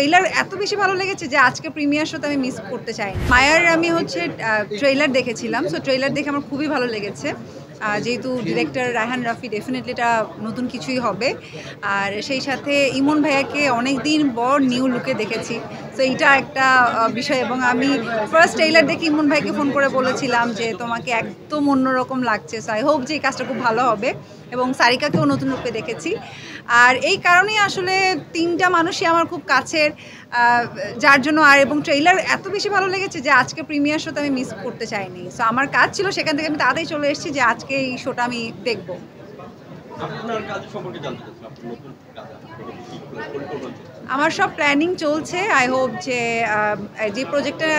Trailer এত বেশি ভালো লেগেছে যে আজকে প্রিমিয়ার শোতে আমি মিস করতে চাই। মায়ার আমি হচ্ছে ট্রেইলার দেখেছিলাম, সো ট্রেইলার দেখে আমার খুবই ভালো লেগেছে। যেহেতু ডিরেক্টর রায়হান রাফি, ডেফিনেটলি এটা নতুন কিছুই হবে। আর সেই সাথে ইমন ভাইয়াকে অনেক দিন পর নিউ লুকে দেখেছি, সো এইটা একটা বিষয়। এবং আমি ফার্স্ট ট্রেইলার দেখে ইমন ভাইকে ফোন করে বলেছিলাম যে তোমাকে একদম অন্যরকম লাগছে, সো আই হোপ যে এই কাজটা খুব ভালো হবে। এবং সারিকাকেও নতুন রূপে দেখেছি। আর এই কারণেই আসলে তিনটা মানুষই আমার খুব কাছের, যার জন্য এবং ট্রেইলার এত বেশি ভালো লেগেছে যে আজকে প্রিমিয়ার শোতে আমি মিস করতে চাইনি। সো আমার কাজ ছিল, সেখান থেকে আমি তাড়াতাড়ি চলে এসেছি যে আজকে এই শোটা আমি দেখবো। আমার সব প্ল্যানিং চলছে। আই হোপ যে প্রজেক্টটা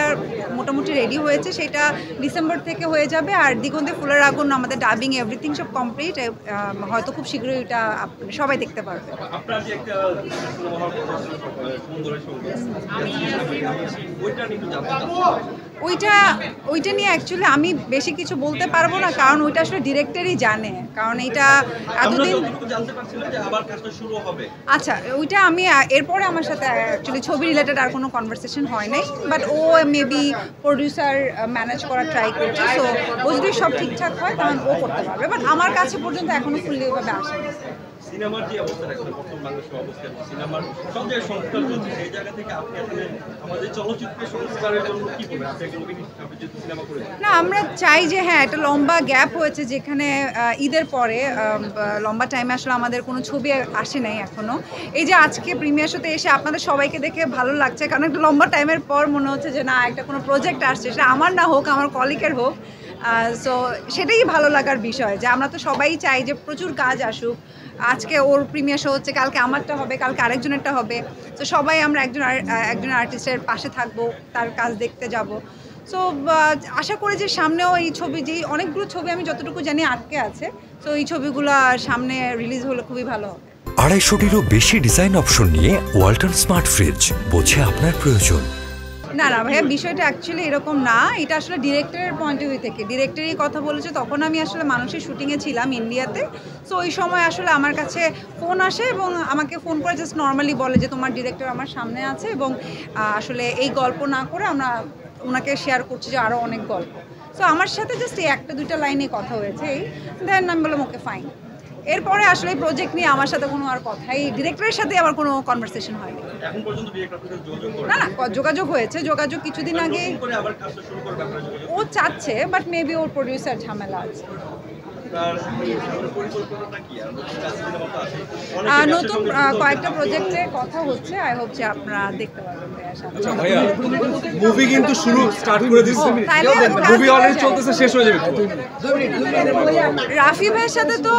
মোটামুটি রেডি হয়েছে সেটা ডিসেম্বর থেকে হয়ে যাবে। আর দিগন্তে ফুলের আগুন, আমাদের ডাবিং এভরিথিং সব কমপ্লিট। হয়তো খুব শীঘ্রই এটা সবাই দেখতে পারবে। ওইটা নিয়ে অ্যাকচুয়ালি আমি বেশি কিছু বলতে পারবো না, কারণ ওইটা আসলে ডিরেক্টরই জানে। কারণ এটা এতদিন আচ্ছা, ওইটা আমি এরপরে আমার সাথে অ্যাকচুয়ালি ছবি রিলেটেড আর কোনো কনভারসেশন হয় নাই, বাট ও মেবি প্রডিউসার ম্যানেজ করার ট্রাই করছে। সো ও যদি সব ঠিকঠাক হয় তাহলে ও করতে পারবে, বাট আমার কাছে পর্যন্ত এখনো ফুললি ওইভাবে আসেনি। সিনেমার যে অবস্থা রাখছে, বর্তমান বাংলাদেশের অবস্থা, সিনেমার সব জায়গায় সংস্কার চলছে, সেই জায়গা থেকে আপনি আসলে আমাদের চলচ্চিত্রের সংস্কারের জন্য কি বলবেন? আপনি যেহেতু সিনেমা করেছেন। না, আমরা চাই যে হ্যাঁ, একটা লম্বা গ্যাপ হয়েছে, যেখানে ঈদের পরে লম্বা টাইমে আসলে আমাদের কোনো ছবি আসে নাই এখনো। এই যে আজকে প্রিমিয়ার শোতে এসে আপনাদের সবাইকে দেখে ভালো লাগছে, কারণ একটা লম্বা টাইমের পর মনে হচ্ছে যে না, একটা কোনো প্রজেক্ট আসছে, সেটা আমার না হোক, আমার কলিগের হোক। সো সেটাই ভালো লাগার বিষয়, যে আমরা তো সবাই চাই যে প্রচুর কাজ আসুক। আজকে ওর প্রিমিয়ার শো হচ্ছে, কালকে আমারটা হবে, কালকে আরেকজনেরটা হবে। তো সবাই আমরা একজন আর্টিস্টের পাশে থাকবো, তার কাজ দেখতে যাব। সো আশা করি যে সামনেও এই ছবি, যেই অনেকগুলো ছবি আমি যতটুকু জানি আটকে আছে, তো এই ছবিগুলো সামনে রিলিজ হলে খুবই ভালো হবে। 250-টিরও বেশি ডিজাইন অপশন নিয়ে ওয়ালটন স্মার্ট ফ্রিজ, বোঝে আপনার প্রয়োজন। না ভাইয়া, বিষয়টা অ্যাকচুয়ালি এরকম না। এটা আসলে ডিরেক্টরের পয়েন্ট অফ ভিউ থেকে ডিরেক্টরই কথা বলেছে। তখন আমি আসলে মানুষের শুটিংয়ে ছিলাম ইন্ডিয়াতে। সো ওই সময় আসলে আমার কাছে ফোন আসে এবং আমাকে ফোন করে জাস্ট নর্মালি বলে যে তোমার ডিরেক্টর আমার সামনে আছে, এবং আসলে এই গল্প না করে আমরা ওনাকে শেয়ার করছি যে আরও অনেক গল্প। সো আমার সাথে জাস্ট এই একটা দুইটা লাইনে কথা হয়েছে, দেন আমি বললাম ওকে ফাইন। এরপরে আসলে এই প্রজেক্ট নিয়ে আমার সাথে কোনো আর কথাই, ডিরেক্টরের সাথে আমার কোনো কনভারসেশন হয়নি। না, যোগাযোগ হয়েছে। যোগাযোগ কিছুদিন আগে ও চাচ্ছে, বাট মেবি ওর প্রডিউসার ঝামেলা আছে। নতুন কয়েকটা প্রজেক্টের কথা হচ্ছে, আই হোপ যে আপনারা দেখতে পারবেন। মুভি কিন্তু স্টার্ট করে দিচ্ছে, মুভি অলরেডি চলতেছে, শেষ হয়ে যাবে। রাফি ভাইয়ের সাথে তো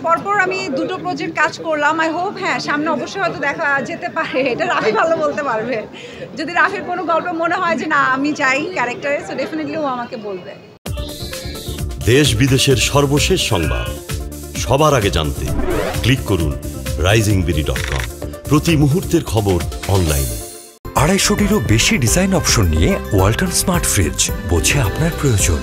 পরপর আমি দুটো প্রজেক্ট কাজ করলাম। আই হোপ হ্যাঁ, সামনে অবশ্যই হয়তো দেখা যেতে পারে। এটা রাফি ভালো বলতে পারবে। যদি রাফির কোনো গল্প মনে হয় যে না আমি চাই ক্যারেক্টারে, সো ডেফিনেটলি ও আমাকে বলবে। দেশ বিদেশের সর্বশেষ সংবাদ সবার আগে জানতে ক্লিক করুন risingbeauty.com। প্রতি মুহূর্তের খবর অনলাইনে। 250-টিরও বেশি ডিজাইন অপশন নিয়ে ওয়ালটন স্মার্ট ফ্রিজ, বোঝে আপনার প্রয়োজন।